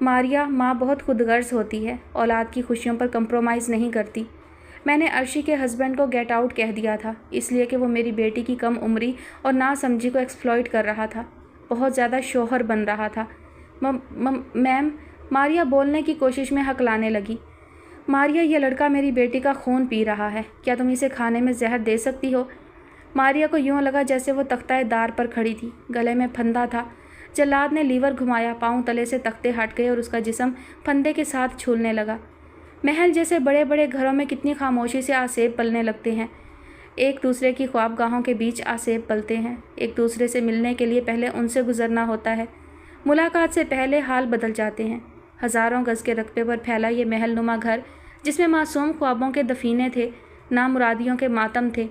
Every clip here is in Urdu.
ماریہ ماں بہت خود غرض ہوتی ہے، اولاد کی خوشیوں پر کمپرومائز نہیں کرتی۔ میں نے عرشی کے ہسبینڈ کو گیٹ آؤٹ کہہ دیا تھا، اس لیے کہ وہ میری بیٹی کی کم عمری اور ناسمجھی کو ایکسپلائٹ کر رہا تھا، بہت زیادہ شوہر بن رہا تھا۔ میم، ماریہ بولنے کی کوشش میں ہکلانے لگی۔ ماریہ، یہ لڑکا میری بیٹی کا خون پی رہا ہے، کیا تم اسے کھانے میں زہر دے سکتی ہو؟ ماریہ کو یوں لگا جیسے وہ تختہ دار پر کھڑی تھی، گلے میں پھندا تھا۔ جلاد نے لیور گھمایا، پاؤں تلے سے تختے ہٹ گئے اور اس کا جسم پھندے کے ساتھ چھولنے لگا۔ محل جیسے بڑے بڑے گھروں میں کتنی خاموشی سے آسیب پلنے لگتے ہیں، ایک دوسرے کی خوابگاہوں کے بیچ آسیب پلتے ہیں، ایک دوسرے سے ملنے کے لیے پہلے ان سے گزرنا ہوتا ہے، ملاقات سے پہلے حال بدل جاتے ہیں۔ ہزاروں گز کے رقبے پر پھیلا یہ محل نما گھر، جس میں معصوم خوابوں کے دفینے تھے، نامرادیوں کے ماتم تھے،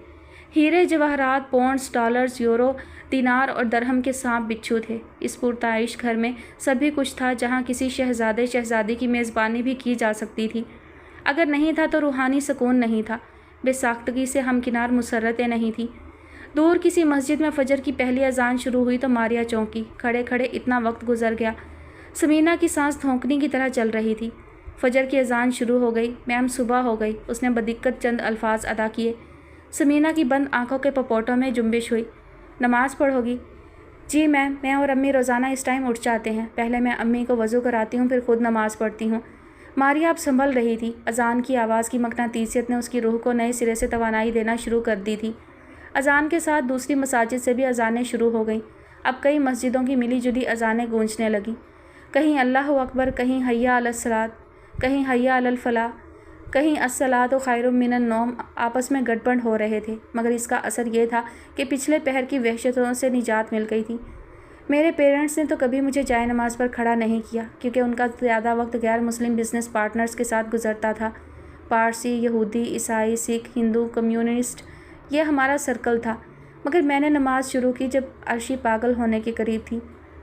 ہیرے جواہرات، پونڈز، ڈالرز، یورو، دینار اور درہم کے سانپ بچھو تھے۔ اس پرتعیش گھر میں سبھی کچھ تھا، جہاں کسی شہزادی کی میزبانی بھی کی جا سکتی تھی، اگر نہیں تھا تو روحانی سکون نہیں تھا، بے ساختگی سے ہمکنار مسرتیں نہیں تھیں۔ دور کسی مسجد میں فجر کی پہلی اذان شروع ہوئی تو ماریہ چونکی، کھڑے کھڑے اتنا وقت گزر گیا۔ سمینہ کی سانس دھونکنی کی طرح چل رہی تھی۔ فجر کی اذان شروع ہو گئی۔ میم، صبح ہو گئی۔ اس نے بدقت چند الفاظ ادا کیے۔ سمینہ کی بند آنکھوں کے پپوٹوں میں جنبش ہوئی۔ نماز پڑھو گی؟ جی میم، میں اور امی روزانہ اس ٹائم اٹھ جاتے ہیں، پہلے میں امی کو وضو کراتی ہوں، پھر خود نماز پڑھتی ہوں۔ ماریہ اب سنبھل رہی تھی۔ اذان کی آواز کی مقناطیسیت نے اس کی روح کو نئے سرے سے توانائی دینا شروع کر دی تھی۔ اذان کے ساتھ دوسری مساجد سے بھی اذانیں شروع ہو گئیں۔ اب کئی مسجدوں کی ملی جلی اذانیں گونجنے لگیں، کہیں اللہ اکبر، کہیں حی علی الصلاۃ، کہیں حی علی الفلاح، کہیں الصلاۃ خیر من النوم۔ آپس میں گڑبڑ ہو رہے تھے، مگر اس کا اثر یہ تھا کہ پچھلے پہر کی وحشتوں سے نجات مل گئی تھی۔ میرے پیرنٹس نے تو کبھی مجھے جائے نماز پر کھڑا نہیں کیا، کیونکہ ان کا زیادہ وقت غیر مسلم بزنس پارٹنرز کے ساتھ گزرتا تھا۔ پارسی، یہودی، عیسائی، سکھ، ہندو، کمیونسٹ، یہ ہمارا سرکل تھا۔ مگر میں نے نماز شروع کی جب عرشی پاگل ہونے کے قریب تھی۔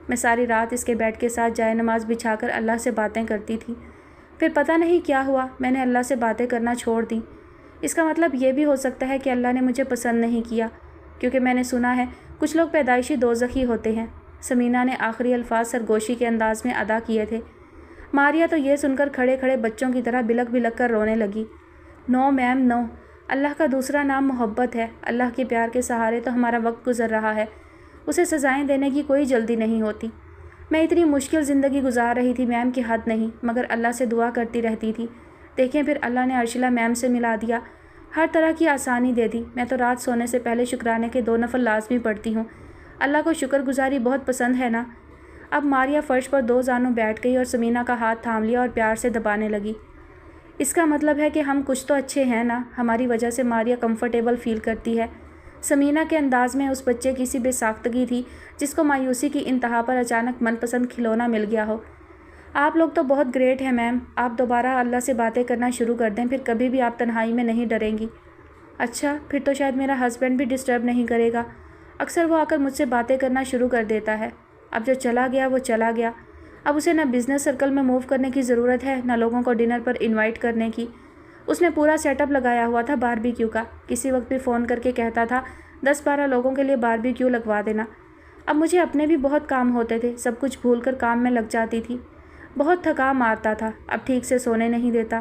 میں ساری رات اس کے بیڈ کے ساتھ جائے نماز بچھا کر اللہ سے باتیں کرتی تھی۔ پھر پتہ نہیں کیا ہوا، میں نے اللہ سے باتیں کرنا چھوڑ دیں۔ اس کا مطلب یہ بھی ہو سکتا ہے کہ اللہ نے مجھے پسند نہیں کیا، کیونکہ میں نے سنا ہے کچھ لوگ پیدائشی دوزخی ہوتے ہیں۔ سمینہ نے آخری الفاظ سرگوشی کے انداز میں ادا کیے تھے۔ ماریہ تو یہ سن کر کھڑے کھڑے بچوں کی طرح بلک بلک کر رونے لگی۔ نو میم، نو، اللہ کا دوسرا نام محبت ہے۔ اللہ کے پیار کے سہارے تو ہمارا وقت گزر رہا ہے، اسے سزائیں دینے کی کوئی جلدی نہیں ہوتی۔ میں اتنی مشکل زندگی گزار رہی تھی میم کی حد نہیں، مگر اللہ سے دعا کرتی رہتی تھی۔ دیکھیں، پھر اللہ نے ارشیلا میم سے ملا دیا، ہر طرح کی آسانی دے دی۔ میں تو رات سونے سے پہلے شکرانے کے 2 نفل لازمی پڑھتی ہوں۔ اللہ کو شکر گزاری بہت پسند ہے نا۔ اب ماریہ فرش پر 2 زانوں بیٹھ گئی اور سمینہ کا ہاتھ تھام لیا اور پیار سے دبانے لگی۔ اس کا مطلب ہے کہ ہم کچھ تو اچھے ہیں نا، ہماری وجہ سے ماریہ کمفرٹیبل فیل کرتی ہے۔ سمینہ کے انداز میں اس بچے کی سی بے ساختگی تھی جس کو مایوسی کی انتہا پر اچانک من پسند کھلونا مل گیا ہو۔ آپ لوگ تو بہت گریٹ ہیں میم، آپ دوبارہ اللہ سے باتیں کرنا شروع کر دیں، پھر کبھی بھی آپ تنہائی میں نہیں ڈریں گی۔ اچھا، پھر تو شاید میرا ہسبینڈ بھی ڈسٹرب نہیں کرے گا، اکثر وہ آ کر مجھ سے باتیں کرنا شروع کر دیتا ہے۔ اب جو چلا گیا وہ چلا گیا، اب اسے نہ بزنس سرکل میں موو کرنے کی ضرورت ہے، نہ لوگوں کو ڈنر پر انوائٹ کرنے کی۔ اس نے پورا سیٹ اپ لگایا ہوا تھا باربیکیو کا، کسی وقت بھی فون کر کے کہتا تھا 10-12 لوگوں کے لیے باربیکیو لگوا دینا۔ اب مجھے اپنے بھی بہت کام ہوتے تھے، سب کچھ بھول کر کام میں لگ جاتی تھی۔ بہت تھکا مارتا تھا، اب ٹھیک سے سونے نہیں دیتا۔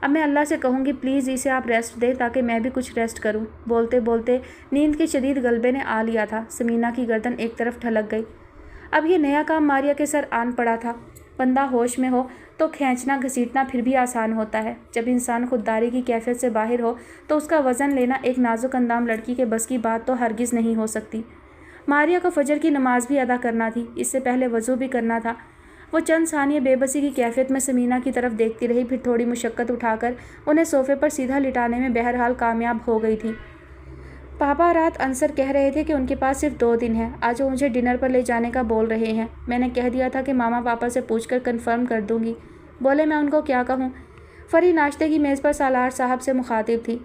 اب میں اللہ سے کہوں گی پلیز اسے آپ ریسٹ دیں تاکہ میں بھی کچھ ریسٹ کروں۔ بولتے بولتے نیند کے شدید غلبے نے آ لیا تھا، سمینہ کی گردن ایک طرف ڈھلک گئی۔ اب یہ نیا کام ماریہ کے سر آن پڑا تھا۔ بندہ ہوش میں ہو تو کھینچنا گھسیٹنا پھر بھی آسان ہوتا ہے، جب انسان خودداری کی کیفیت سے باہر ہو تو اس کا وزن لینا ایک نازک اندام لڑکی کے بس کی بات تو ہرگز نہیں ہو سکتی۔ ماریہ کو فجر کی نماز بھی ادا کرنا تھی، اس سے پہلے وضو بھی کرنا تھا۔ وہ چند ثانیے بے بسی کی کیفیت میں سمینہ کی طرف دیکھتی رہی، پھر تھوڑی مشقت اٹھا کر انہیں صوفے پر سیدھا لٹانے میں بہرحال کامیاب ہو گئی تھی۔ پاپا رات عنصر کہہ رہے تھے کہ ان کے پاس صرف 2 دن ہیں، آج وہ مجھے ڈنر پر لے جانے کا بول رہے ہیں۔ میں نے کہہ دیا تھا کہ ماما پاپا سے پوچھ کر کنفرم کر دوں گی۔ بولے میں ان کو کیا کہوں؟ فری ناشتے کی میز پر سالار صاحب سے مخاطب تھی۔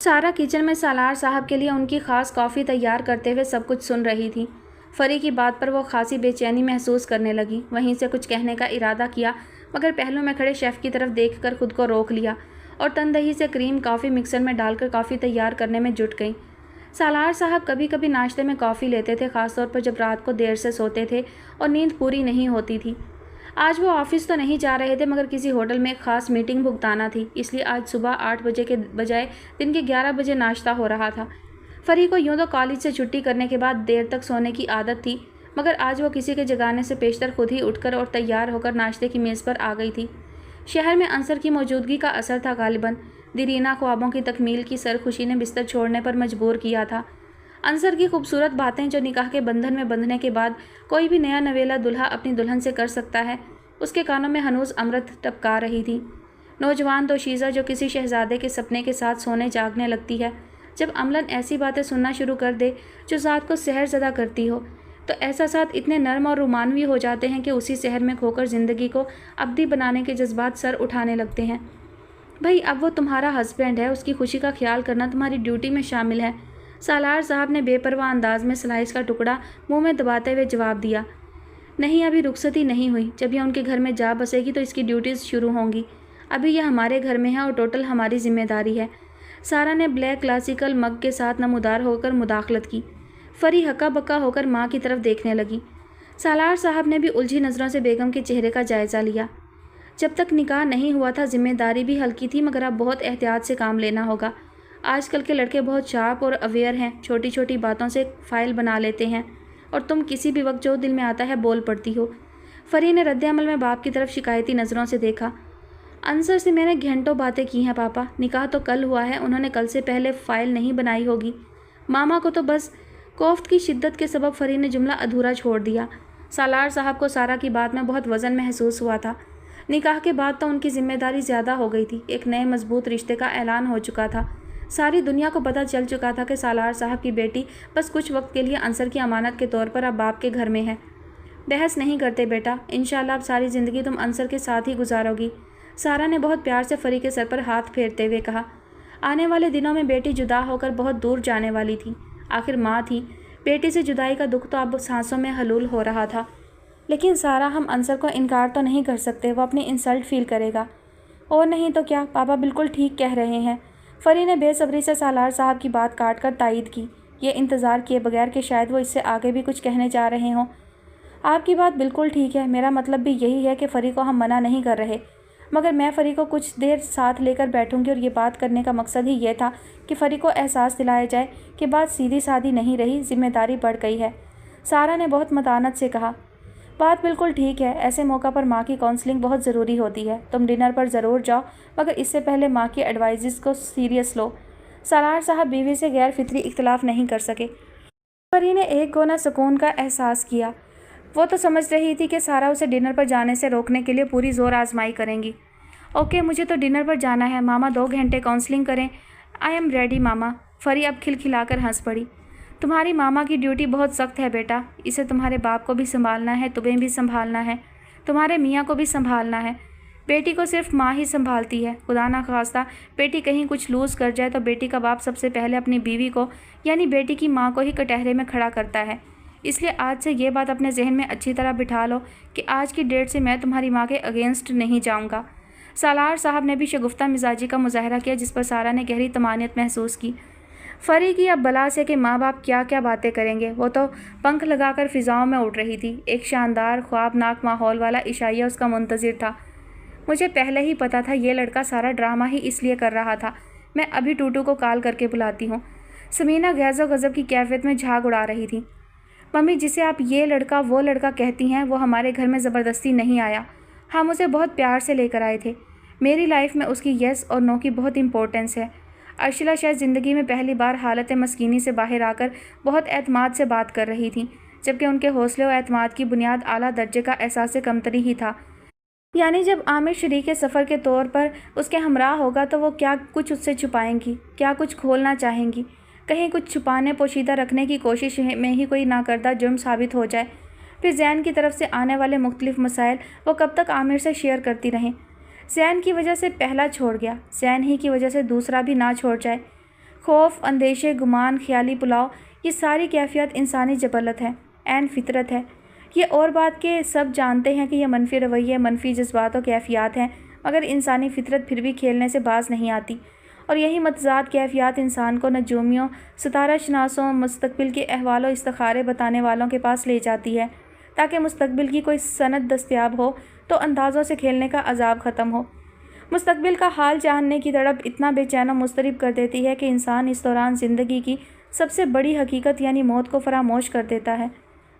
سارا کچن میں سالار صاحب کے لیے ان کی خاص کافی تیار کرتے ہوئے سب کچھ سن رہی تھی۔ فری کی بات پر وہ خاصی بے چینی محسوس کرنے لگی، وہیں سے کچھ کہنے کا ارادہ کیا، مگر پہلو میں کھڑے شیف کی طرف دیکھ کر خود کو روک لیا اور تندہی سے کریم کافی مکسر میں ڈال کر کافی تیار کرنے میں جٹ گئیں۔ سالار صاحب کبھی کبھی ناشتے میں کافی لیتے تھے، خاص طور پر جب رات کو دیر سے سوتے تھے اور نیند پوری نہیں ہوتی تھی۔ آج وہ آفس تو نہیں جا رہے تھے مگر کسی ہوٹل میں ایک خاص میٹنگ بھگتانا تھی، اس لیے آج صبح 8 بجے کے بجائے دن کے 11 بجے ناشتہ ہو رہا تھا۔ فری کو یوں تو کالج سے چھٹی کرنے کے بعد دیر تک سونے کی عادت تھی، مگر آج وہ کسی کے جگانے سے پیشتر خود ہی اٹھ کر اور تیار ہو کر ناشتے کی میز پر آ گئی تھی۔ شہر میں عنصر کی موجودگی کا اثر تھا غالباً۔ دیرینہ خوابوں کی تکمیل کی سرخوشی نے بستر چھوڑنے پر مجبور کیا تھا۔ عنصر کی خوبصورت باتیں جو نکاح کے بندھن میں بندھنے کے بعد کوئی بھی نیا نویلا دلہا اپنی دلہن سے کر سکتا ہے، اس کے کانوں میں ہنوز امرت ٹپکا رہی تھی۔ نوجوان دوشیزہ جو کسی شہزادے کے سپنے کے ساتھ سونے جاگنے لگتی ہے، جب عملاً ایسی باتیں سننا شروع کر دے جو ذات کو سحر زدہ کرتی ہو، تو احساسات اتنے نرم اور رومانوی ہو جاتے ہیں کہ اسی سحر میں کھو کر زندگی کو ابدی بنانے کے جذبات سر اٹھانے لگتے ہیں۔ بھئی اب وہ تمہارا ہسبینڈ ہے، اس کی خوشی کا خیال کرنا تمہاری ڈیوٹی میں شامل ہے، سالار صاحب نے بے پرواہ انداز میں سلائس کا ٹکڑا منہ میں دباتے ہوئے جواب دیا۔ نہیں، ابھی رخصتی نہیں ہوئی، جب یہ ان کے گھر میں جا بسے گی تو اس کی ڈیوٹیز شروع ہوں گی۔ ابھی یہ ہمارے گھر میں ہے اور ٹوٹل ہماری ذمہ داری ہے۔ سارا نے بلیک کلاسیکل مگ کے ساتھ نمودار ہو کر مداخلت کی۔ فری ہکا بکا ہو کر ماں کی طرف دیکھنے لگی۔ سالار صاحب نے بھی الجھی نظروں سے بیگم کے چہرے کا جائزہ لیا۔ جب تک نکاح نہیں ہوا تھا ذمہ داری بھی ہلکی تھی، مگر اب بہت احتیاط سے کام لینا ہوگا۔ آج کل کے لڑکے بہت شارپ اور اویئر ہیں، چھوٹی چھوٹی باتوں سے فائل بنا لیتے ہیں، اور تم کسی بھی وقت جو دل میں آتا ہے بول پڑتی ہو۔ فری نے رد عمل میں باپ کی طرف شکایتی نظروں سے دیکھا۔ عنصر سے میں نے گھنٹوں باتیں کی ہیں پاپا، نکاح تو کل ہوا ہے، انہوں نے کل سے پہلے فائل نہیں بنائی ہوگی۔ ماما کو تو بس کوفت کی شدت کے سبب فری نے جملہ ادھورا چھوڑ دیا۔ سالار صاحب کو سارا کی بات میں بہت وزن محسوس ہوا تھا۔ نکاح کے بعد تو ان کی ذمہ داری زیادہ ہو گئی تھی، ایک نئے مضبوط رشتے کا اعلان ہو چکا تھا، ساری دنیا کو پتہ چل چکا تھا کہ سالار صاحب کی بیٹی بس کچھ وقت کے لیے عنصر کی امانت کے طور پر اب باپ کے گھر میں ہے۔ بحث نہیں کرتے بیٹا، انشاءاللہ اب ساری زندگی تم عنصر کے ساتھ ہی گزارو گی، سارا نے بہت پیار سے فری کے سر پر ہاتھ پھیرتے ہوئے کہا۔ آنے والے دنوں میں بیٹی جدا ہو کر بہت دور جانے والی تھی، آخر ماں تھی، بیٹی سے جدائی کا دکھ تو اب سانسوں میں حلول ہو رہا تھا۔ لیکن سارا، ہم عنصر کو انکار تو نہیں کر سکتے، وہ اپنی انسلٹ فیل کرے گا۔ اور نہیں تو کیا، پاپا بالکل ٹھیک کہہ رہے ہیں۔ فری نے بے صبری سے سالار صاحب کی بات کاٹ کر تائید کی، یہ انتظار کیے بغیر کہ شاید وہ اس سے آگے بھی کچھ کہنے جا رہے ہوں۔ آپ کی بات بالکل ٹھیک ہے، میرا مطلب بھی یہی ہے کہ فری کو ہم منع نہیں کر رہے، مگر میں فری کو کچھ دیر ساتھ لے کر بیٹھوں گی، اور یہ بات کرنے کا مقصد ہی یہ تھا کہ فری کو احساس دلایا جائے کہ بات سیدھی سادھی نہیں رہی، ذمہ داری بڑھ گئی ہے۔ سارا نے بہت متانت سے کہا۔ بات بالکل ٹھیک ہے، ایسے موقع پر ماں کی کاؤنسلنگ بہت ضروری ہوتی ہے، تم ڈنر پر ضرور جاؤ، مگر اس سے پہلے ماں کی ایڈوائزز کو سیریس لو۔ سالار صاحب بیوی سے غیر فطری اختلاف نہیں کر سکے۔ فری نے ایک گونا سکون کا احساس کیا، وہ تو سمجھ رہی تھی کہ سارا اسے ڈنر پر جانے سے روکنے کے لیے پوری زور آزمائی کریں گی۔ اوکے، مجھے تو ڈنر پر جانا ہے، ماما 2 گھنٹے کاؤنسلنگ کریں۔ I am ready mama. Free اب کھلکھلا کر ہنس پڑی۔ تمہاری ماما کی ڈیوٹی بہت سخت ہے بیٹا، اسے تمہارے باپ کو بھی سنبھالنا ہے، تمہیں بھی سنبھالنا ہے، تمہارے میاں کو بھی سنبھالنا ہے۔ بیٹی کو صرف ماں ہی سنبھالتی ہے، خدا نخواستہ بیٹی کہیں کچھ لوز کر جائے تو بیٹی کا باپ سب سے پہلے اپنی بیوی کو یعنی بیٹی کی ماں کو ہی کٹہرے میں کھڑا کرتا ہے۔ اس لیے آج سے یہ بات اپنے ذہن میں اچھی طرح بٹھا لو کہ آج کی ڈیٹ سے میں تمہاری ماں کے اگینسٹ نہیں جاؤں گا۔ سالار صاحب نے بھی شگفتہ مزاجی کا مظاہرہ کیا، جس پر سارا نے گہری طمانینت محسوس کی۔ فری کی اب بلا سے کہ ماں باپ کیا کیا باتیں کریں گے، وہ تو پنکھ لگا کر فضاؤں میں اڑ رہی تھی۔ ایک شاندار خوابناک ماحول والا عشائیہ اس کا منتظر تھا۔ مجھے پہلے ہی پتا تھا یہ لڑکا سارا ڈرامہ ہی اس لیے کر رہا تھا، میں ابھی ٹوٹو کو کال کر کے بلاتی ہوں۔ سمینہ غیظ و غضب کی کیفیت میں جھاگ اڑا رہی تھی۔ ممی، جسے آپ یہ لڑکا وہ لڑکا کہتی ہیں، وہ ہمارے گھر میں زبردستی نہیں آیا، ہم اسے بہت پیار سے لے کر آئے تھے۔ میری لائف میں اس کی یس اور نو کی بہت امپورٹنس ہے۔ ارشلا شاید زندگی میں پہلی بار حالت مسکینی سے باہر آ کر بہت اعتماد سے بات کر رہی تھیں، جبکہ ان کے حوصلے و اعتماد کی بنیاد اعلیٰ درجے کا احساس کمتری ہی تھا۔ یعنی جب عامر شریک سفر کے طور پر اس کے ہمراہ ہوگا تو وہ کیا کچھ اس سے چھپائیں گی، کیا کچھ کھولنا چاہیں گی، کہیں کچھ چھپانے پوشیدہ رکھنے کی کوشش میں ہی کوئی ناکردہ جرم ثابت ہو جائے، پھر زین کی طرف سے آنے والے مختلف مسائل وہ کب تک عامر سے شیئر کرتی رہیں۔ زین کی وجہ سے پہلا چھوڑ گیا، زین ہی کی وجہ سے دوسرا بھی نہ چھوڑ جائے۔ خوف، اندیشے، گمان، خیالی پلاؤ، یہ ساری کیفیات انسانی جبلت ہے، عین فطرت ہے۔ یہ اور بات کہ سب جانتے ہیں کہ یہ منفی رویے، منفی جذبات و کیفیات ہیں، مگر انسانی فطرت پھر بھی کھیلنے سے باز نہیں آتی، اور یہی متضاد کیفیات انسان کو نجومیوں، ستارہ شناسوں، مستقبل کے احوال و استخارے بتانے والوں کے پاس لے جاتی ہے، تاکہ مستقبل کی کوئی سند دستیاب ہو تو اندازوں سے کھیلنے کا عذاب ختم ہو۔ مستقبل کا حال جاننے کی تڑپ اتنا بے چین و مضطرب کر دیتی ہے کہ انسان اس دوران زندگی کی سب سے بڑی حقیقت یعنی موت کو فراموش کر دیتا ہے۔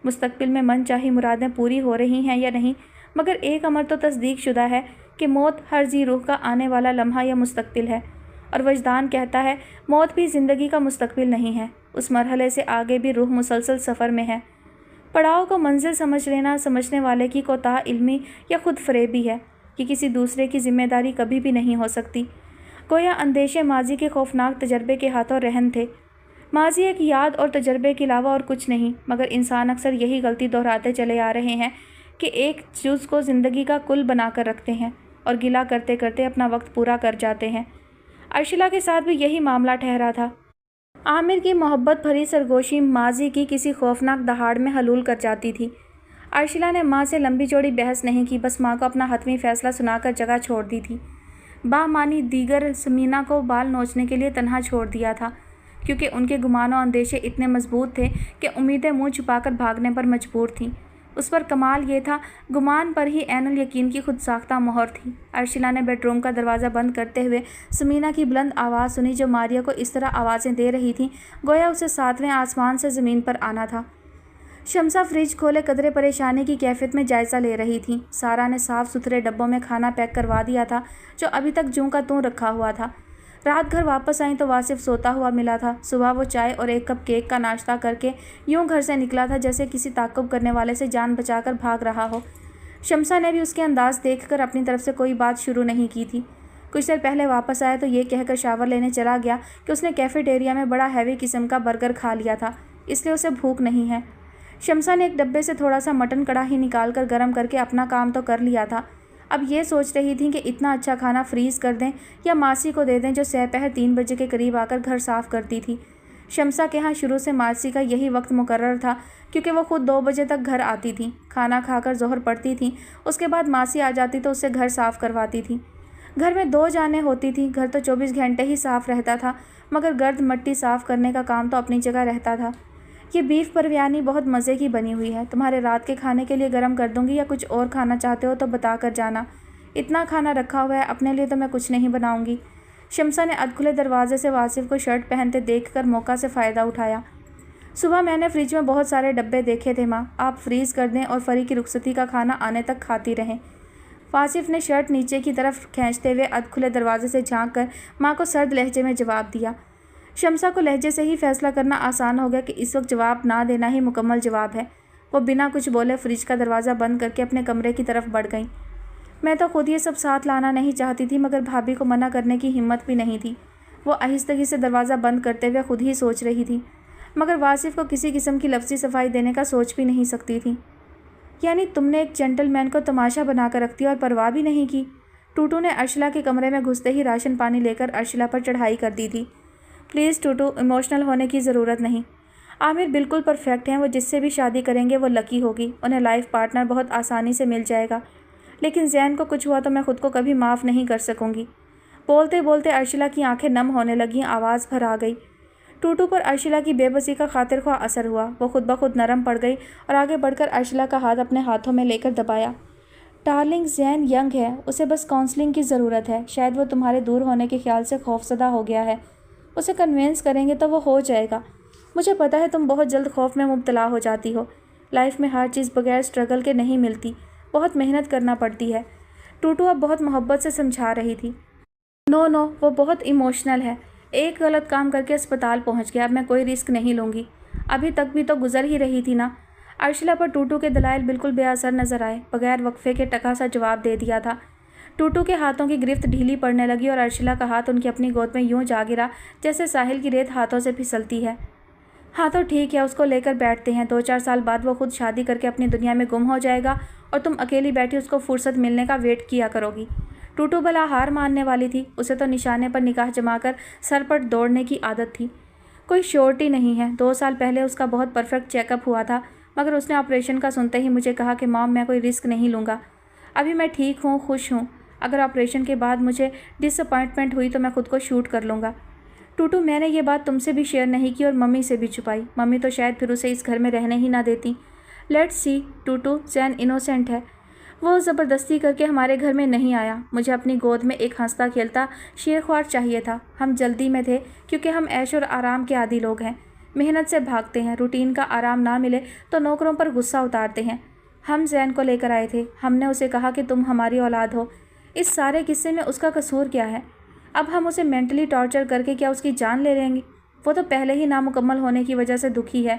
مستقبل میں من چاہی مرادیں پوری ہو رہی ہیں یا نہیں، مگر ایک امر تو تصدیق شدہ ہے کہ موت ہر ذی روح کا آنے والا لمحہ یا مستقبل ہے، اور وجدان کہتا ہے موت بھی زندگی کا مستقبل نہیں ہے۔ اس مرحلے سے آگے بھی روح مسلسل سفر میں ہے۔ پڑاؤ کو منزل سمجھ لینا سمجھنے والے کی کوتاہ علمی یا خود فریبی ہے کہ کسی دوسرے کی ذمہ داری کبھی بھی نہیں ہو سکتی۔ گویا اندیشے ماضی کے خوفناک تجربے کے ہاتھوں رہن تھے۔ ماضی ایک یاد اور تجربے کے علاوہ اور کچھ نہیں، مگر انسان اکثر یہی غلطی دہراتے چلے آ رہے ہیں کہ ایک جز کو زندگی کا کل بنا کر رکھتے ہیں اور گلا کرتے کرتے اپنا وقت پورا کر جاتے ہیں۔ ارشلا کے ساتھ بھی یہی معاملہ ٹھہرا تھا۔ عامر کی محبت بھری سرگوشی ماضی کی کسی خوفناک دہاڑ میں حلول کر جاتی تھی۔ ارشلا نے ماں سے لمبی چوڑی بحث نہیں کی، بس ماں کو اپنا حتمی فیصلہ سنا کر جگہ چھوڑ دی تھی۔ بامانی دیگر سمینا کو بال نوچنے کے لیے تنہا چھوڑ دیا تھا، کیونکہ ان کے گمان و اندیشے اتنے مضبوط تھے کہ امیدیں منہ چھپا کر بھاگنے پر مجبور تھیں۔ اس پر کمال یہ تھا گمان پر ہی عین الیقین کی خود ساختہ مہر تھی۔ ارشلا نے بیڈ روم کا دروازہ بند کرتے ہوئے سمینا کی بلند آواز سنی، جو ماریا کو اس طرح آوازیں دے رہی تھی گویا اسے 7ویں آسمان سے زمین پر آنا تھا۔ شمسہ فریج کھولے قدرے پریشانی کی کیفیت میں جائزہ لے رہی تھی۔ سارا نے صاف ستھرے ڈبوں میں کھانا پیک کروا دیا تھا جو ابھی تک جوں کا توں رکھا ہوا تھا۔ رات گھر واپس آئیں تو واصف سوتا ہوا ملا تھا۔ صبح وہ چائے اور 1 کپ کیک کا ناشتہ کر کے یوں گھر سے نکلا تھا جیسے کسی تعقب کرنے والے سے جان بچا کر بھاگ رہا ہو۔ شمسہ نے بھی اس کے انداز دیکھ کر اپنی طرف سے کوئی بات شروع نہیں کی تھی۔ کچھ دیر پہلے واپس آیا تو یہ کہہ کر شاور لینے چلا گیا کہ اس نے کیفیٹیریا میں بڑا ہیوی قسم کا برگر کھا لیا تھا، اس لیے اسے بھوک نہیں ہے۔ شمسہ نے ایک ڈبے سے تھوڑا سا مٹن کڑاہی نکال کر گرم کر کے اپنا کام تو کر لیا تھا، اب یہ سوچ رہی تھی کہ اتنا اچھا کھانا فریز کر دیں یا ماسی کو دے دیں جو سپہر 3 بجے کے قریب آ کر گھر صاف کرتی تھی۔ شمسہ کے ہاں شروع سے ماسی کا یہی وقت مقرر تھا، کیونکہ وہ خود 2 بجے تک گھر آتی تھی، کھانا کھا کر ظہر پڑتی تھی، اس کے بعد ماسی آ جاتی تو اس سے گھر صاف کرواتی تھی۔ گھر میں 2 جانیں ہوتی تھیں، گھر تو 24 گھنٹے ہی صاف رہتا تھا، مگر گرد مٹی صاف کرنے کا کام تو اپنی جگہ رہتا تھا۔ یہ بیف بریانی بہت مزے کی بنی ہوئی ہے، تمہارے رات کے کھانے کے لیے گرم کر دوں گی، یا کچھ اور کھانا چاہتے ہو تو بتا کر جانا۔ اتنا کھانا رکھا ہوا ہے، اپنے لیے تو میں کچھ نہیں بناؤں گی۔ شمسہ نے ادکھلے دروازے سے واصف کو شرٹ پہنتے دیکھ کر موقع سے فائدہ اٹھایا۔ صبح میں نے فریج میں بہت سارے ڈبے دیکھے تھے ماں، آپ فریز کر دیں اور فری کی رخصتی کا کھانا آنے تک کھاتی رہیں۔ واصف نے شرٹ نیچے کی طرف کھینچتے ہوئے ادکھلے دروازے سے جھانک کر ماں کو سرد لہجے میں جواب دیا۔ شمسہ کو لہجے سے ہی فیصلہ کرنا آسان ہو گیا کہ اس وقت جواب نہ دینا ہی مکمل جواب ہے۔ وہ بنا کچھ بولے فریج کا دروازہ بند کر کے اپنے کمرے کی طرف بڑھ گئیں۔ میں تو خود یہ سب ساتھ لانا نہیں چاہتی تھی، مگر بھابھی کو منع کرنے کی ہمت بھی نہیں تھی۔ وہ آہستگی سے دروازہ بند کرتے ہوئے خود ہی سوچ رہی تھی، مگر واصف کو کسی قسم کی لفظی صفائی دینے کا سوچ بھی نہیں سکتی تھی۔ یعنی تم نے ایک جنٹل مین کو تماشا بنا کر رکھ دیا اور پرواہ بھی نہیں کی؟ ٹوٹو نے ارشلا کے کمرے میں گھستے ہی راشن پانی لے کر ارشلا پر چڑھائی کر دی تھی۔ پلیز ٹوٹو، ایموشنل ہونے کی ضرورت نہیں۔ عامر بالکل پرفیکٹ ہیں، وہ جس سے بھی شادی کریں گے وہ لکی ہوگی، انہیں لائف پارٹنر بہت آسانی سے مل جائے گا، لیکن زین کو کچھ ہوا تو میں خود کو کبھی معاف نہیں کر سکوں گی۔ بولتے بولتے ارشلا کی آنکھیں نم ہونے لگیں، آواز بھر آ گئی۔ ٹوٹو پر ارشلا کی بے بسی کا خاطر خواہ اثر ہوا، وہ خود بخود نرم پڑ گئی اور آگے بڑھ کر ارشلا کا ہاتھ اپنے ہاتھوں میں لے کر دبایا۔ ڈارلنگ، زین ینگ ہے، اسے بس کاؤنسلنگ کی ضرورت ہے، شاید وہ تمہارے دور ہونے کے خیال سے خوفزدہ ہو گیا ہے، اسے کنوینس کریں گے تو وہ ہو جائے گا۔ مجھے پتہ ہے تم بہت جلد خوف میں مبتلا ہو جاتی ہو، لائف میں ہر چیز بغیر اسٹرگل کے نہیں ملتی، بہت محنت کرنا پڑتی ہے۔ ٹوٹو اب بہت محبت سے سمجھا رہی تھی۔ نو، وہ بہت ایموشنل ہے، ایک غلط کام کر کے اسپتال پہنچ گیا، اب میں کوئی رسک نہیں لوں گی، ابھی تک بھی تو گزر ہی رہی تھی نا۔ ارشلا پر ٹوٹو کے دلائل بالکل بے اثر نظر آئے، بغیر وقفے کے ٹکا سا جواب دے دیا تھا۔ ٹوٹو کے ہاتھوں کی گرفت ڈھیلی پڑنے لگی اور ارشلا کا ہاتھ ان کی اپنی گود میں یوں جا گرا جیسے ساحل کی ریت ہاتھوں سے پھسلتی ہے۔ ہاں تو ٹھیک ہے، اس کو لے کر بیٹھتے ہیں، 2-4 سال بعد وہ خود شادی کر کے اپنی دنیا میں گم ہو جائے گا اور تم اکیلی بیٹھی اس کو فرصت ملنے کا ویٹ کیا کرو گی۔ ٹوٹو بھلا ہار ماننے والی تھی، اسے تو نشانے پر نگاہ جما کر سر پر دوڑنے کی عادت تھی۔ کوئی شیورٹی نہیں ہے، 2 سال پہلے اس کا بہت پرفیکٹ چیک اپ ہوا تھا، مگر اس نے آپریشن کا سنتے ہی مجھے کہا کہ مام میں کوئی رسک نہیں لوں گا، ابھی میں ٹھیک ہوں، خوش ہوں، اگر آپریشن کے بعد مجھے ڈس اپوائنٹمنٹ ہوئی تو میں خود کو شوٹ کر لوں گا۔ ٹوٹو، میں نے یہ بات تم سے بھی شیئر نہیں کی اور ممی سے بھی چھپائی، ممی تو شاید پھر اسے اس گھر میں رہنے ہی نہ دیتی۔ Let's see Tutu, Zain innocent ہے، وہ زبردستی کر کے ہمارے گھر میں نہیں آیا۔ مجھے اپنی گود میں ایک ہنستا کھیلتا شیرخوار چاہیے تھا۔ ہم جلدی میں تھے کیونکہ ہم عیش اور آرام کے عادی لوگ ہیں، محنت سے بھاگتے ہیں، روٹین کا آرام نہ ملے تو نوکروں پر غصہ اتارتے ہیں۔ ہم زین کو لے کر آئے تھے، ہم نے اسے کہا کہ تم ہماری اولاد ہو۔ اس سارے قصے میں اس کا قصور کیا ہے؟ اب ہم اسے مینٹلی ٹارچر کر کے کیا اس کی جان لے لیں گے؟ وہ تو پہلے ہی نامکمل ہونے کی وجہ سے دکھی ہے۔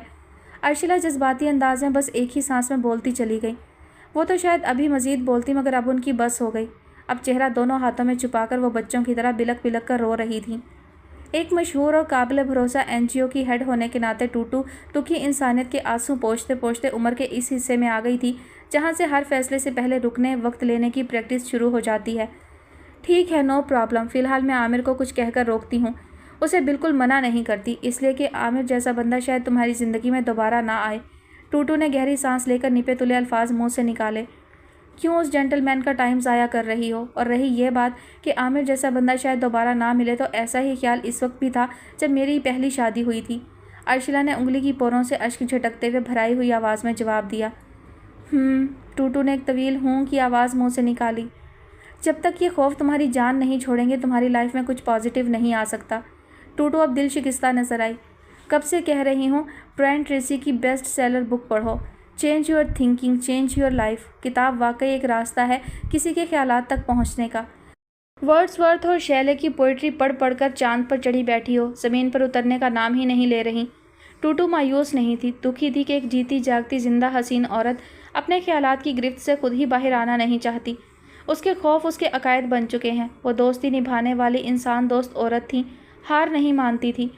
ارشیلا جذباتی انداز میں بس ایک ہی سانس میں بولتی چلی گئی۔ وہ تو شاید ابھی مزید بولتی مگر اب ان کی بس ہو گئی۔ اب چہرہ دونوں ہاتھوں میں چھپا کر وہ بچوں کی طرح بلک بلک کر رو رہی تھی۔ ایک مشہور اور قابل بھروسہ NGO کی ہیڈ ہونے کے ناطے ٹوٹو دکھی انسانیت کے آنسو پوچھتے پوچھتے عمر کے اس حصے میں آ گئی تھی جہاں سے ہر فیصلے سے پہلے رکنے، وقت لینے کی پریکٹس شروع ہو جاتی ہے۔ ٹھیک ہے، نو پرابلم، فی الحال میں عامر کو کچھ کہہ کر روکتی ہوں۔ اسے بالکل منع نہیں کرتی، اس لیے کہ عامر جیسا بندہ شاید تمہاری زندگی میں دوبارہ نہ آئے۔ ٹوٹو نے گہری سانس لے کر نپے تلے الفاظ منہ سے نکالے۔ کیوں اس جینٹل مین کا ٹائم ضائع کر رہی ہو؟ اور رہی یہ بات کہ عامر جیسا بندہ شاید دوبارہ نہ ملے، تو ایسا ہی خیال اس وقت بھی تھا جب میری پہلی شادی ہوئی تھی۔ ارشیلا نے انگلی کی پوروں سے اشک جھٹکتے ہوئے بھرائی ہوئی آواز میں جواب دیا۔ ٹوٹو نے ایک طویل ہوں کی آواز منہ سے نکالی۔ جب تک یہ خوف تمہاری جان نہیں چھوڑیں گے تمہاری لائف میں کچھ پازیٹیو نہیں آ سکتا۔ ٹوٹو اب دل شکستہ نظر آئی۔ کب سے کہہ رہی ہوں برائن ٹریسی کی بیسٹ سیلر بک پڑھو، change your thinking, change your life. کتاب واقعی ایک راستہ ہے کسی کے خیالات تک پہنچنے کا۔ ورڈسورتھ اور شیلے کی پوئٹری پڑھ پڑھ کر چاند پر چڑھی بیٹھی ہو، زمین پر اترنے کا نام ہی نہیں لے رہی۔ ٹوٹو مایوس نہیں تھی، دکھی تھی کہ ایک جیتی جاگتی زندہ حسین عورت اپنے خیالات کی گرفت سے خود ہی باہر آنا نہیں چاہتی۔ اس کے خوف اس کے عقائد بن چکے ہیں۔ وہ دوستی نبھانے والی انسان دوست عورت تھی، ہار نہیں مانتی تھی۔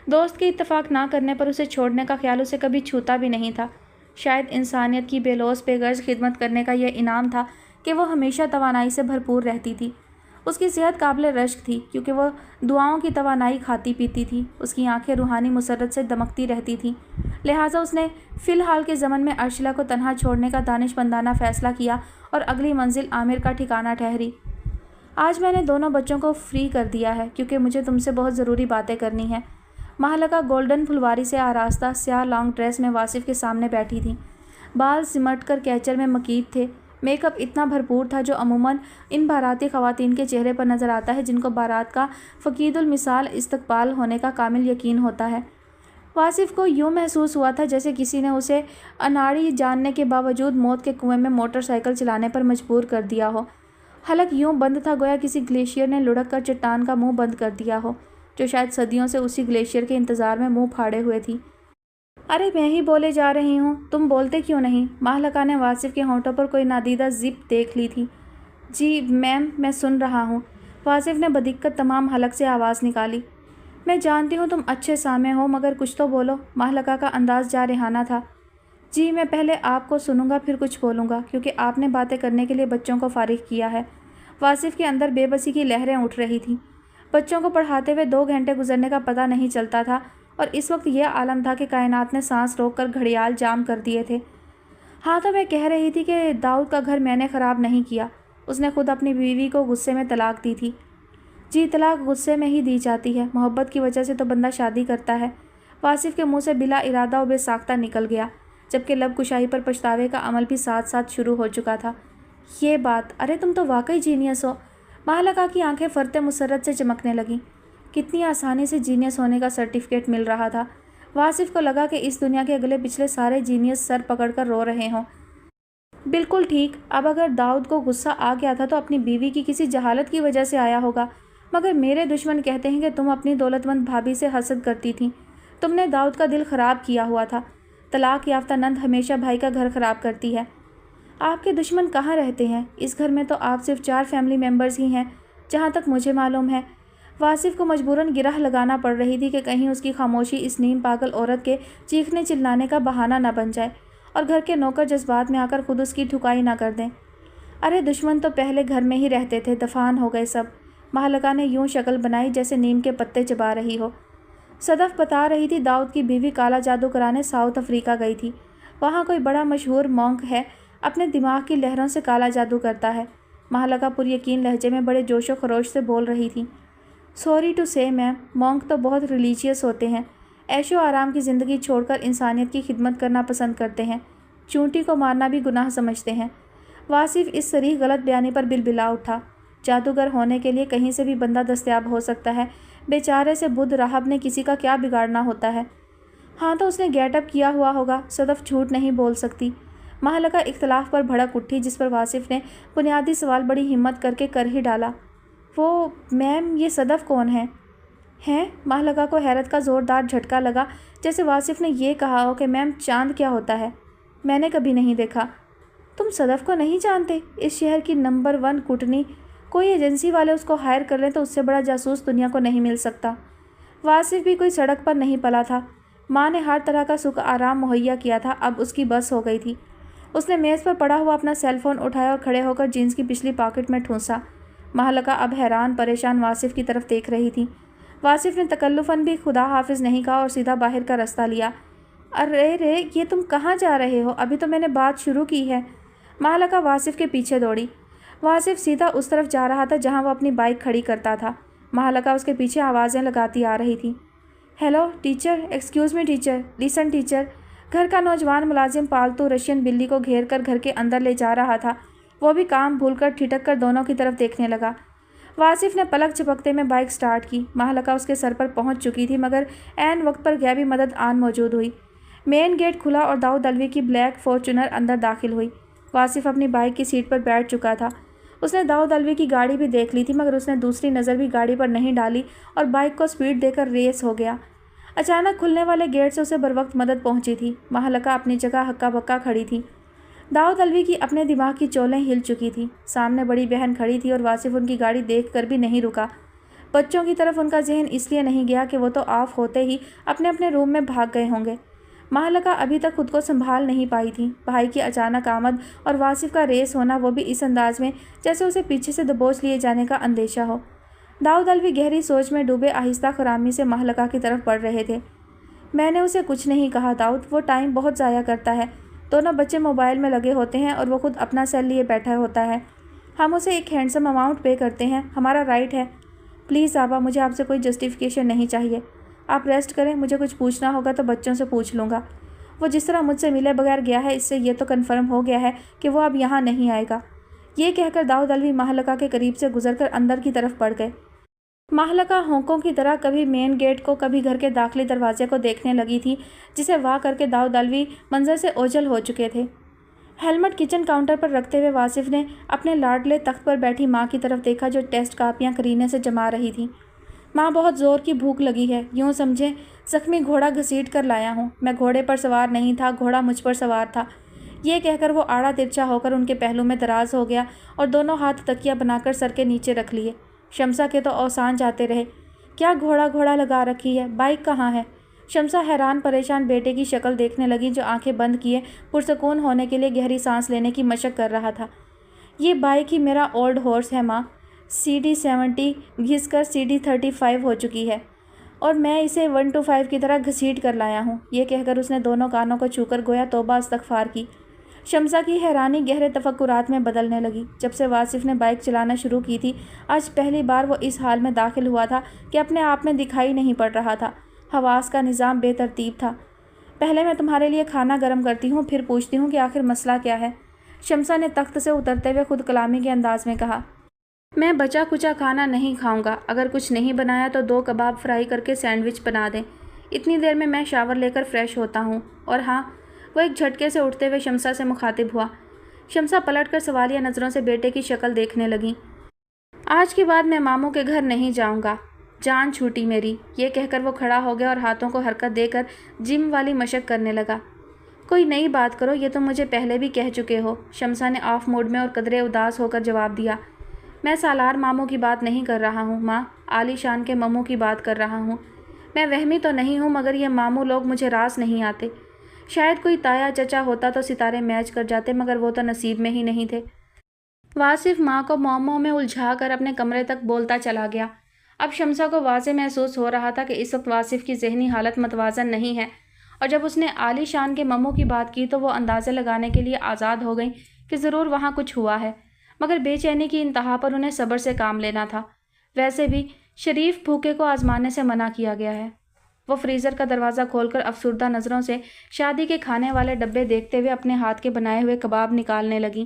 دوست کے اتفاق نہ کرنے پر اسے چھوڑنے کا خیال اسے کبھی چھوتا بھی نہیں تھا۔ شاید انسانیت کی بے لوث بے غرض خدمت کرنے کا یہ انعام تھا کہ وہ ہمیشہ توانائی سے بھرپور رہتی تھی۔ اس کی صحت قابل رشک تھی کیونکہ وہ دعاؤں کی توانائی کھاتی پیتی تھی۔ اس کی آنکھیں روحانی مسرت سے دمکتی رہتی تھیں، لہٰذا اس نے فی الحال کے زمن میں ارشیلا کو تنہا چھوڑنے کا دانشمندانہ فیصلہ کیا اور اگلی منزل عامر کا ٹھکانہ ٹھہری۔ آج میں نے دونوں بچوں کو فری کر دیا ہے کیونکہ مجھے تم سے بہت ضروری باتیں کرنی ہیں۔ مہلکہ گولڈن پھلواری سے آراستہ سیاہ لانگ ڈریس میں واصف کے سامنے بیٹھی تھی۔ بال سمٹ کر کیچر میں مکید تھے، میک اپ اتنا بھرپور تھا جو عموماً ان باراتی خواتین کے چہرے پر نظر آتا ہے جن کو بارات کا فقید المثال استقبال ہونے کا کامل یقین ہوتا ہے۔ واصف کو یوں محسوس ہوا تھا جیسے کسی نے اسے اناڑی جاننے کے باوجود موت کے کنویں میں موٹر سائیکل چلانے پر مجبور کر دیا ہو۔ حلق یوں بند تھا گویا کسی گلیشیئر نے لڑک کر چٹان کا منہ بند کر دیا ہو جو شاید صدیوں سے اسی گلیشیئر کے انتظار میں منہ پھاڑے ہوئے تھی۔ ارے میں ہی بولے جا رہی ہوں، تم بولتے کیوں نہیں؟ مہلکہ نے واصف کے ہونٹوں پر کوئی نادیدہ زپ دیکھ لی تھی۔ جی میم، میں سن رہا ہوں۔ واصف نے بدقت تمام حلق سے آواز نکالی۔ میں جانتی ہوں تم اچھے سامع ہو مگر کچھ تو بولو۔ مہلکہ کا انداز جارحانہ تھا۔ جی میں پہلے آپ کو سنوں گا پھر کچھ بولوں گا کیونکہ آپ نے باتیں کرنے کے لیے بچوں کو فارغ کیا ہے۔ واصف کے اندر بے بسی کی لہریں اٹھ رہی تھیں۔ بچوں کو پڑھاتے ہوئے 2 گھنٹے گزرنے کا پتہ نہیں چلتا تھا اور اس وقت یہ عالم تھا کہ کائنات نے سانس روک کر گھڑیال جام کر دیے تھے۔ ہاں تو میں کہہ رہی تھی کہ داؤد کا گھر میں نے خراب نہیں کیا، اس نے خود اپنی بیوی کو غصے میں طلاق دی تھی۔ جی طلاق غصے میں ہی دی جاتی ہے، محبت کی وجہ سے تو بندہ شادی کرتا ہے۔ واصف کے منہ سے بلا ارادہ و بے ساختہ نکل گیا جبکہ لب کشائی پر پچھتاوے کا عمل بھی ساتھ ساتھ شروع ہو چکا تھا۔ یہ بات، ارے تم تو واقعی جینیس ہو۔ مہلکہ کی آنکھیں فرتے مسرت سے چمکنے لگیں۔ کتنی آسانی سے جینیس ہونے کا سرٹیفکیٹ مل رہا تھا۔ واصف کو لگا کہ اس دنیا کے اگلے پچھلے سارے جینیس سر پکڑ کر رو رہے ہوں۔ بالکل ٹھیک، اب اگر داؤد کو غصہ آ گیا تھا تو اپنی بیوی کی کسی جہالت کی وجہ سے آیا ہوگا، مگر میرے دشمن کہتے ہیں کہ تم اپنی دولت مند بھابھی سے حسد کرتی تھیں۔ تم نے داؤد کا دل خراب کیا ہوا تھا۔ طلاق یافتہ نند ہمیشہ بھائی کا گھر خراب کرتی ہے۔ آپ کے دشمن کہاں رہتے ہیں؟ اس گھر میں تو آپ صرف 4 فیملی ممبرز ہی ہیں جہاں تک مجھے معلوم ہے۔ واصف کو مجبوراً گرہ لگانا پڑ رہی تھی کہ کہیں اس کی خاموشی اس نیم پاگل عورت کے چیخنے چلانے کا بہانہ نہ بن جائے اور گھر کے نوکر جذبات میں آ کر خود اس کی ٹھکائی نہ کر دیں۔ ارے دشمن تو پہلے گھر میں ہی رہتے تھے، دفان ہو گئے سب۔ مہلکہ نے یوں شکل بنائی جیسے نیم کے پتے چبا رہی ہو۔ صدف بتا رہی تھی داؤد کی بیوی کالا جادو کرانے ساؤتھ افریقہ گئی تھی۔ وہاں کوئی بڑا مشہور مونک ہے، اپنے دماغ کی لہروں سے کالا جادو کرتا ہے۔ مہلکہ پر یقین لہجے میں بڑے جوش و خروش سے بول رہی تھی۔ سوری ٹو سے میم، مونک تو بہت ریلیجیس ہوتے ہیں، عیش و آرام کی زندگی چھوڑ کر انسانیت کی خدمت کرنا پسند کرتے ہیں، چونٹی کو مارنا بھی گناہ سمجھتے ہیں۔ واصف اس صریح غلط بیانی پر بلبلا اٹھا۔ جادوگر ہونے کے لیے کہیں سے بھی بندہ دستیاب ہو سکتا ہے، بیچارے سے بدھ راہب نے کسی کا کیا بگاڑنا ہوتا ہے؟ ہاں تو اس نے گیٹ اپ کیا ہوا ہوگا، صدف جھوٹ نہیں بول سکتی۔ مہلکہ اختلاف پر بھڑک اٹھی، جس پر واصف نے بنیادی سوال بڑی ہمت کر ہی ڈالا۔ وہ میم، یہ صدف کون ہے؟ ہیں؟ مہلکہ کو حیرت کا زوردار جھٹکا لگا، جیسے واصف نے یہ کہا ہو کہ میم چاند کیا ہوتا ہے؟ میں نے کبھی نہیں دیکھا۔ تم صدف کو نہیں جانتے؟ اس شہر کی نمبر 1 کٹنی، کوئی ایجنسی والے اس کو ہائر کر لیں تو اس سے بڑا جاسوس دنیا کو نہیں مل سکتا۔ واصف بھی کوئی سڑک پر نہیں پلا تھا، ماں نے ہر طرح کا سکھ آرام مہیا کیا تھا، اب اس کی بس ہو گئی تھی۔ اس نے میز پر پڑا ہوا اپنا سیل فون اٹھایا اور کھڑے ہو کر جینس کی پچھلی پاکٹ میں ٹھونسا۔ مہلکہ اب حیران پریشان واصف کی طرف دیکھ رہی تھی۔ واصف نے تکلفاً بھی خدا حافظ نہیں کہا اور سیدھا باہر کا رستہ لیا۔ ارے رے، یہ تم کہاں جا رہے ہو؟ ابھی تو میں نے بات شروع کی ہے۔ مہلکہ واصف کے پیچھے دوڑی۔ واصف سیدھا اس طرف جا رہا تھا جہاں وہ اپنی بائک کھڑی کرتا تھا۔ مہلکہ اس کے پیچھے آوازیں لگاتی آ رہی تھی۔ Hello teacher, excuse me teacher, lesson teacher. گھر کا نوجوان ملازم پالتو رشین بلی کو گھیر کر گھر کے اندر لے جا رہا تھا۔ وہ بھی کام بھول کر ٹھٹک کر دونوں کی طرف دیکھنے لگا۔ واصف نے پلک جھپکتے میں بائک سٹارٹ کی۔ مہلکہ اس کے سر پر پہنچ چکی تھی، مگر عین وقت پر غیبی مدد آن موجود ہوئی۔ مین گیٹ کھلا اور داؤد الوی کی بلیک فارچونر اندر داخل ہوئی۔ واصف اپنی بائک کی سیٹ پر بیٹھ چکا تھا۔ اس نے داؤد الوی کی گاڑی بھی دیکھ لی تھی، مگر اس نے دوسری نظر بھی گاڑی پر نہیں ڈالی اور بائک کو سپیڈ دے کر ریس ہو گیا۔ اچانک کھلنے والے گیٹ سے اسے بروقت مدد پہنچی تھی۔ مہلکہ اپنی جگہ ہکا بکا کھڑی تھی۔ داؤد الوی کی اپنے دماغ کی چولیں ہل چکی تھیں۔ سامنے بڑی بہن کھڑی تھی اور واصف ان کی گاڑی دیکھ کر بھی نہیں رکا۔ بچوں کی طرف ان کا ذہن اس لیے نہیں گیا کہ وہ تو آف ہوتے ہی اپنے اپنے روم میں بھاگ گئے ہوں گے۔ مہلکہ ابھی تک خود کو سنبھال نہیں پائی تھی۔ بھائی کی اچانک آمد اور واصف کا ریس ہونا، وہ بھی اس انداز میں جیسے اسے پیچھے سے دبوچ لیے جانے کا اندیشہ ہو۔ داؤد الوی گہری سوچ میں ڈوبے آہستہ خرامی سے مہلکہ کی طرف بڑھ رہے تھے۔ میں نے اسے کچھ نہیں کہا داؤد، وہ ٹائم بہت ضائع کرتا ہے۔ دونوں بچے موبائل میں لگے ہوتے ہیں اور وہ خود اپنا سیل لیے بیٹھا ہوتا ہے۔ ہم اسے ایک ہینڈسم اماؤنٹ پے کرتے ہیں، ہمارا رائٹ ہے۔ پلیز آبا، مجھے آپ سے کوئی جسٹیفیکیشن نہیں چاہیے۔ آپ ریسٹ کریں، مجھے کچھ پوچھنا ہوگا تو بچوں سے پوچھ لوں گا۔ وہ جس طرح مجھ سے ملے بغیر گیا ہے، اس سے یہ تو کنفرم ہو گیا ہے کہ وہ اب یہاں نہیں آئے گا۔ یہ کہہ کر داؤد الوی مہلکہ کے قریب سے گزر کر اندر کی طرف بڑھ گئے۔ مہلکہ ہونکوں کی طرح کبھی مین گیٹ کو، کبھی گھر کے داخلی دروازے کو دیکھنے لگی تھی، جسے واہ کر کے داؤد الوی منظر سے اوجھل ہو چکے تھے۔ ہیلمٹ کچن کاؤنٹر پر رکھتے ہوئے واصف نے اپنے لاڈلے تخت پر بیٹھی ماں کی طرف دیکھا، جو ٹیسٹ کاپیاں کرینے سے جما رہی تھی۔ ماں، بہت زور کی بھوک لگی ہے، یوں سمجھیں زخمی گھوڑا گھسیٹ کر لایا ہوں۔ میں گھوڑے پر سوار نہیں تھا، گھوڑا مجھ پر سوار تھا۔ یہ کہہ کر وہ آڑا ترچھا ہو کر ان کے پہلو میں دراز ہو گیا اور دونوں ہاتھ تکیہ بنا کر سر کے نیچے رکھ لیے۔ شمسا کے تو اوسان جاتے رہے۔ کیا گھوڑا گھوڑا لگا رکھی ہے؟ بائک کہاں ہے؟ شمسا حیران پریشان بیٹے کی شکل دیکھنے لگی، جو آنکھیں بند کیے پرسکون ہونے کے لیے گہری سانس لینے کی مشق کر رہا تھا۔ یہ بائک ہی میرا اولڈ ہارس ہے ماں، CD70 گھس کر CD35 ہو چکی ہے اور میں اسے 125 کی طرح گھسیٹ کر لایا ہوں۔ یہ کہہ کر اس نے دونوں کانوں کو چھو کر گویا توبہ استغفار کی۔ شمسا کی حیرانی گہرے تفکرات میں بدلنے لگی۔ جب سے واصف نے بائک چلانا شروع کی تھی، آج پہلی بار وہ اس حال میں داخل ہوا تھا کہ اپنے آپ میں دکھائی نہیں پڑ رہا تھا۔ حواس کا نظام بے ترتیب تھا۔ پہلے میں تمہارے لیے کھانا گرم کرتی ہوں، پھر پوچھتی ہوں کہ آخر مسئلہ کیا ہے، شمسا نے تخت سے اترتے ہوئے خود کلامی کے انداز میں کہا۔ میں بچا کچا کھانا نہیں کھاؤں گا، اگر کچھ نہیں بنایا تو 2 کباب فرائی کر کے سینڈوچ بنا دیں، اتنی دیر میں شاور لے کر فریش ہوتا ہوں۔ اور ہاں، وہ ایک جھٹکے سے اٹھتے ہوئے شمسا سے مخاطب ہوا۔ شمسا پلٹ کر سوالیہ نظروں سے بیٹے کی شکل دیکھنے لگی۔ آج کے بعد میں ماموں کے گھر نہیں جاؤں گا، جان چھوٹی میری۔ یہ کہہ کر وہ کھڑا ہو گیا اور ہاتھوں کو حرکت دے کر جم والی مشق کرنے لگا۔ کوئی نئی بات کرو، یہ تم مجھے پہلے بھی کہہ چکے ہو، شمسا نے آف موڈ میں اور قدرے اداس ہو کر جواب دیا۔ میں سالار ماموں کی بات نہیں کر رہا ہوں ماں، عالی شان کے ماموں کی بات کر رہا ہوں۔ میں وہمی تو نہیں ہوں، مگر یہ ماموں لوگ مجھے راس نہیں آتے۔ شاید کوئی تایا چچا ہوتا تو ستارے میچ کر جاتے، مگر وہ تو نصیب میں ہی نہیں تھے۔ واصف ماں کو موموں میں الجھا کر اپنے کمرے تک بولتا چلا گیا۔ اب شمسا کو واضح محسوس ہو رہا تھا کہ اس وقت واصف کی ذہنی حالت متوازن نہیں ہے، اور جب اس نے عالی شان کے ماموں کی بات کی تو وہ اندازے لگانے کے لیے آزاد ہو گئیں کہ ضرور وہاں کچھ ہوا ہے، مگر بے چینی کی انتہا پر انہیں صبر سے کام لینا تھا۔ ویسے بھی شریف بھوکے کو آزمانے سے منع کیا گیا ہے۔ وہ فریزر کا دروازہ کھول کر افسردہ نظروں سے شادی کے کھانے والے ڈبے دیکھتے ہوئے اپنے ہاتھ کے بنائے ہوئے کباب نکالنے لگیں۔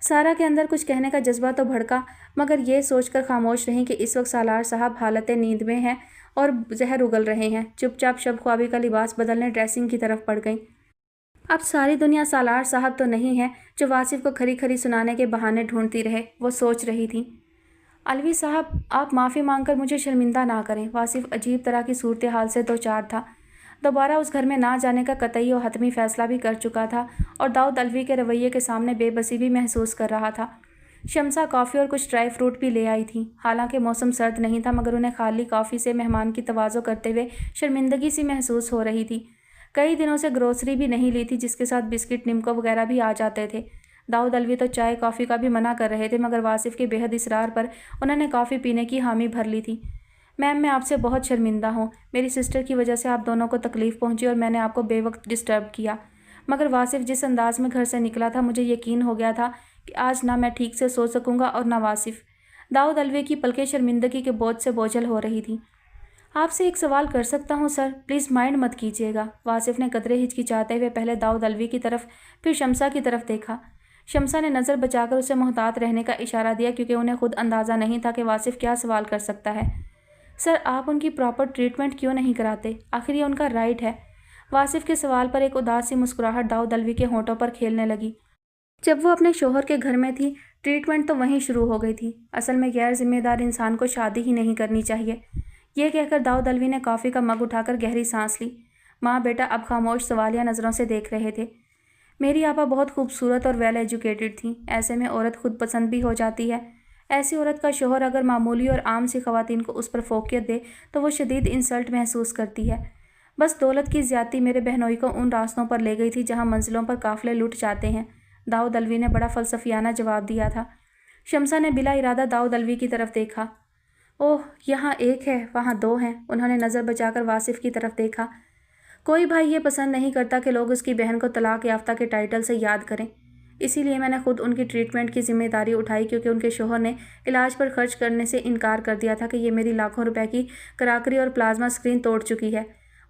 سارا کے اندر کچھ کہنے کا جذبہ تو بھڑکا، مگر یہ سوچ کر خاموش رہیں کہ اس وقت سالار صاحب حالت نیند میں ہیں اور زہر اگل رہے ہیں۔ چپ چاپ شب خوابی کا لباس بدلنے ڈریسنگ کی طرف پڑ گئیں۔ اب ساری دنیا سالار صاحب تو نہیں ہے جو واصف کو کھری کھری سنانے کے بہانے ڈھونڈتی رہے، وہ سوچ رہی تھی۔ الوی صاحب، آپ معافی مانگ کر مجھے شرمندہ نہ کریں۔ واصف عجیب طرح کی صورتحال سے دوچار تھا۔ دوبارہ اس گھر میں نہ جانے کا قطعی و حتمی فیصلہ بھی کر چکا تھا اور داؤد الوی کے رویے کے سامنے بے بسی بھی محسوس کر رہا تھا۔ شمسا کافی اور کچھ ڈرائی فروٹ بھی لے آئی تھی۔ حالانکہ موسم سرد نہیں تھا، مگر انہیں خالی کافی سے مہمان کی تواضع کرتے ہوئے شرمندگی سی محسوس ہو رہی تھی۔ کئی دنوں سے گروسری بھی نہیں لی تھی، جس کے ساتھ بسکٹ، نمکو وغیرہ بھی آ جاتے تھے۔ داؤد الوی تو چائے کافی کا بھی منع کر رہے تھے، مگر واصف کے بے حد اصرار پر انہوں نے کافی پینے کی حامی بھر لی تھی۔ میم، میں آپ سے بہت شرمندہ ہوں۔ میری سسٹر کی وجہ سے آپ دونوں کو تکلیف پہنچی اور میں نے آپ کو بے وقت ڈسٹرب کیا۔ مگر واصف جس انداز میں گھر سے نکلا تھا، مجھے یقین ہو گیا تھا کہ آج نہ میں ٹھیک سے سو سکوں گا اور نہ واصف۔ داؤد الوی کی پلکیں شرمندگی کے بوجھ سے بوجھل ہو رہی تھیں۔ آپ سے ایک سوال کر سکتا ہوں سر؟ پلیز مائنڈ مت کیجیے گا۔ واصف نے قدرے ہچکچاتے ہوئے پہلے داؤد الوی کی طرف پھر شمسا کی طرف دیکھا۔ شمسا نے نظر بچا کر اسے محتاط رہنے کا اشارہ دیا، کیونکہ انہیں خود اندازہ نہیں تھا کہ واصف کیا سوال کر سکتا ہے۔ سر، آپ ان کی پراپر ٹریٹمنٹ کیوں نہیں کراتے؟ آخر یہ ان کا رائٹ ہے۔ واصف کے سوال پر ایک اداس سی مسکراہٹ داؤد الوی کے ہونٹوں پر کھیلنے لگی۔ جب وہ اپنے شوہر کے گھر میں تھی، ٹریٹمنٹ تو وہیں شروع ہو گئی تھی۔ اصل میں غیر ذمہ دار انسان کو شادی ہی نہیں کرنی چاہیے۔ یہ کہہ کر داؤد الوی نے کافی کا مگ اٹھا کر گہری سانس لی۔ ماں بیٹا اب خاموش سوالیہ نظروں سے دیکھ رہے تھے۔ میری آپا بہت خوبصورت اور ویل ایجوکیٹڈ تھیں۔ ایسے میں عورت خود پسند بھی ہو جاتی ہے۔ ایسی عورت کا شوہر اگر معمولی اور عام سی خواتین کو اس پر فوقیت دے تو وہ شدید انسلٹ محسوس کرتی ہے۔ بس دولت کی زیادتی میرے بہنوئی کو ان راستوں پر لے گئی تھی جہاں منزلوں پر قافلے لٹ جاتے ہیں۔ داؤد الوی نے بڑا فلسفیانہ جواب دیا تھا۔ شمسا نے بلا ارادہ داؤد الوی کی طرف دیکھا۔ اوہ، یہاں ایک ہے، وہاں دو ہیں۔ انہوں نے نظر بچا کر واصف کی طرف دیکھا۔ کوئی بھائی یہ پسند نہیں کرتا کہ لوگ اس کی بہن کو طلاق یافتہ کے ٹائٹل سے یاد کریں۔ اسی لیے میں نے خود ان کی ٹریٹمنٹ کی ذمہ داری اٹھائی، کیونکہ ان کے شوہر نے علاج پر خرچ کرنے سے انکار کر دیا تھا کہ یہ میری لاکھوں روپے کی کراکری اور پلازما اسکرین توڑ چکی ہے۔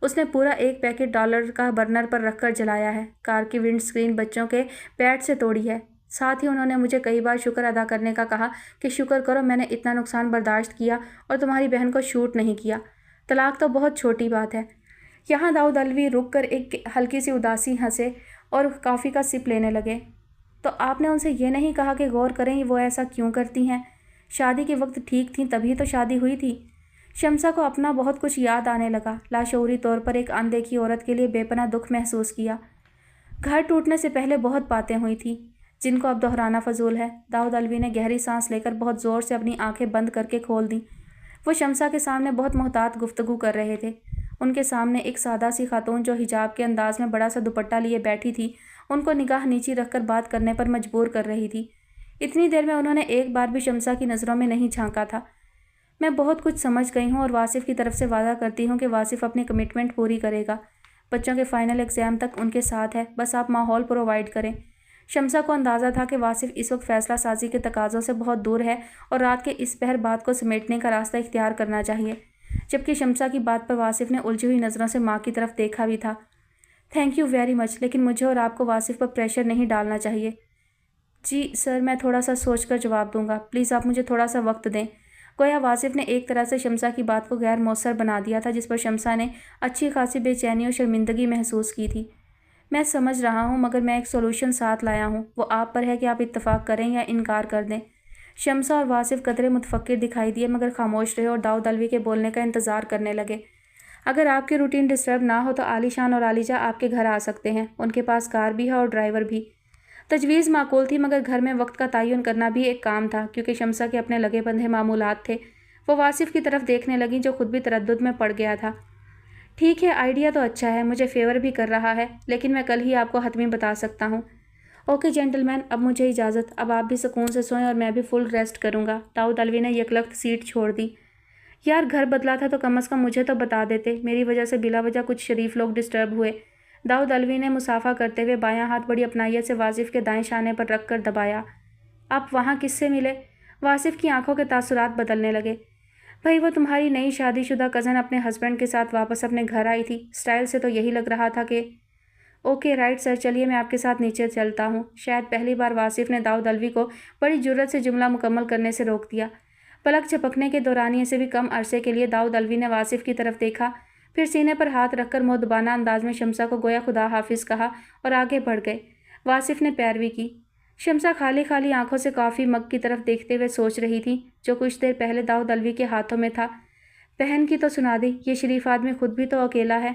اس نے پورا ایک پیکٹ ڈالر کا برنر پر رکھ کر جلایا ہے۔ کار کی ونڈ اسکرین بچوں کے پیٹ سے توڑی ہے۔ ساتھ ہی انہوں نے مجھے کئی بار شکر ادا کرنے کا کہا کہ شکر کرو میں نے اتنا نقصان برداشت کیا اور تمہاری بہن کو شوٹ نہیں کیا۔ طلاق تو بہت چھوٹی بات ہے۔ یہاں داؤد الوی رک کر ایک ہلکی سی اداسی ہنسے اور کافی کا سپ لینے لگے۔ تو آپ نے ان سے یہ نہیں کہا کہ غور کریں وہ ایسا کیوں کرتی ہیں؟ شادی کے وقت ٹھیک تھیں تبھی تو شادی ہوئی تھی۔ شمسا کو اپنا بہت کچھ یاد آنے لگا۔ لاشعوری طور پر ایک اندیکھی عورت کے لیے بے پناہ دکھ محسوس کیا۔ گھر ٹوٹنے سے پہلے بہت باتیں ہوئی تھیں جن کو اب دہرانا فضول ہے۔ داؤد الوی نے گہری سانس لے کر بہت زور سے اپنی آنکھیں بند کر کے کھول دیں۔ وہ شمسا کے سامنے بہت محتاط گفتگو کر رہے تھے۔ ان کے سامنے ایک سادہ سی خاتون جو حجاب کے انداز میں بڑا سا دوپٹہ لیے بیٹھی تھی، ان کو نگاہ نیچی رکھ کر بات کرنے پر مجبور کر رہی تھی۔ اتنی دیر میں انہوں نے ایک بار بھی شمسا کی نظروں میں نہیں جھانکا تھا۔ میں بہت کچھ سمجھ گئی ہوں اور واصف کی طرف سے وعدہ کرتی ہوں کہ واصف اپنی کمٹمنٹ پوری کرے گا۔ بچوں کے فائنل ایگزام تک ان کے ساتھ ہے، بس آپ ماحول پرووائڈ کریں۔ شمسا کو اندازہ تھا کہ واصف اس وقت فیصلہ سازی کے تقاضوں سے بہت دور ہے اور رات کے اس پہر بات کو سمیٹنے کا راستہ اختیار کرنا چاہیے، جبکہ شمسا کی بات پر واصف نے الجھی ہوئی نظروں سے ماں کی طرف دیکھا بھی تھا۔ تھینک یو ویری مچ، لیکن مجھے اور آپ کو واصف پر پریشر نہیں ڈالنا چاہیے۔ جی سر، میں تھوڑا سا سوچ کر جواب دوں گا، پلیز آپ مجھے تھوڑا سا وقت دیں۔ گویا واصف نے ایک طرح سے شمسا کی بات کو غیر مؤثر بنا دیا تھا، جس پر شمسا نے اچھی خاصی بے چینی اور شرمندگی محسوس کی تھی۔ میں سمجھ رہا ہوں، مگر میں ایک سولوشن ساتھ لایا ہوں، وہ آپ پر ہے کہ آپ اتفاق کریں یا انکار کر دیں۔ شمسا اور واصف قدرے متفکر دکھائی دیے، مگر خاموش رہے اور داؤد الوی کے بولنے کا انتظار کرنے لگے۔ اگر آپ کی روٹین ڈسٹرب نہ ہو تو عالی شان اور عالیجہ آپ کے گھر آ سکتے ہیں، ان کے پاس کار بھی ہے اور ڈرائیور بھی۔ تجویز معقول تھی، مگر گھر میں وقت کا تعین کرنا بھی ایک کام تھا، کیونکہ شمسا کے اپنے لگے بندھے معمولات تھے۔ وہ واصف کی طرف دیکھنے لگیں جو خود بھی تردد میں پڑ گیا تھا۔ ٹھیک ہے، آئیڈیا تو اچھا ہے، مجھے فیور بھی کر رہا ہے، لیکن میں کل ہی آپ کو حتمی بتا سکتا ہوں۔ اوکے جینٹل مین، اب مجھے اجازت، اب آپ بھی سکون سے سوئیں اور میں بھی فل ریسٹ کروں گا۔ داؤد الوی نے یکلخت سیٹ چھوڑ دی۔ یار، گھر بدلا تھا تو کم از کم مجھے تو بتا دیتے، میری وجہ سے بلا وجہ کچھ شریف لوگ ڈسٹرب ہوئے۔ داؤد الوی نے مسافہ کرتے ہوئے بایاں ہاتھ بڑی اپنائیت سے واصف کے دائیں شانے پر رکھ کر دبایا۔ آپ وہاں کس سے ملے؟ واصف کی آنکھوں کے تاثرات بدلنے لگے۔ بھائی، وہ تمہاری نئی شادی شدہ کزن اپنے ہسبینڈ کے ساتھ واپس اپنے گھر آئی تھی، سٹائل سے تو یہی لگ رہا تھا کہ اوکے رائٹ سر، چلیے میں آپ کے ساتھ نیچے چلتا ہوں۔ شاید پہلی بار واصف نے داؤد الوی کو بڑی جرت سے جملہ مکمل کرنے سے روک دیا۔ پلک جھپکنے کے دورانیے سے بھی کم عرصے کے لیے داؤد الوی نے واصف کی طرف دیکھا، پھر سینے پر ہاتھ رکھ کر مؤدبانہ انداز میں شمسا کو گویا خدا حافظ کہا اور آگے بڑھ گئے۔ واصف نے پیروی کی۔ شمسا خالی خالی آنکھوں سے کافی مگ کی طرف دیکھتے ہوئے سوچ رہی تھی جو کچھ دیر پہلے داؤد الوی کے ہاتھوں میں تھا۔ بہن کی تو سنا دی، یہ شریف آدمی خود بھی تو اکیلا ہے،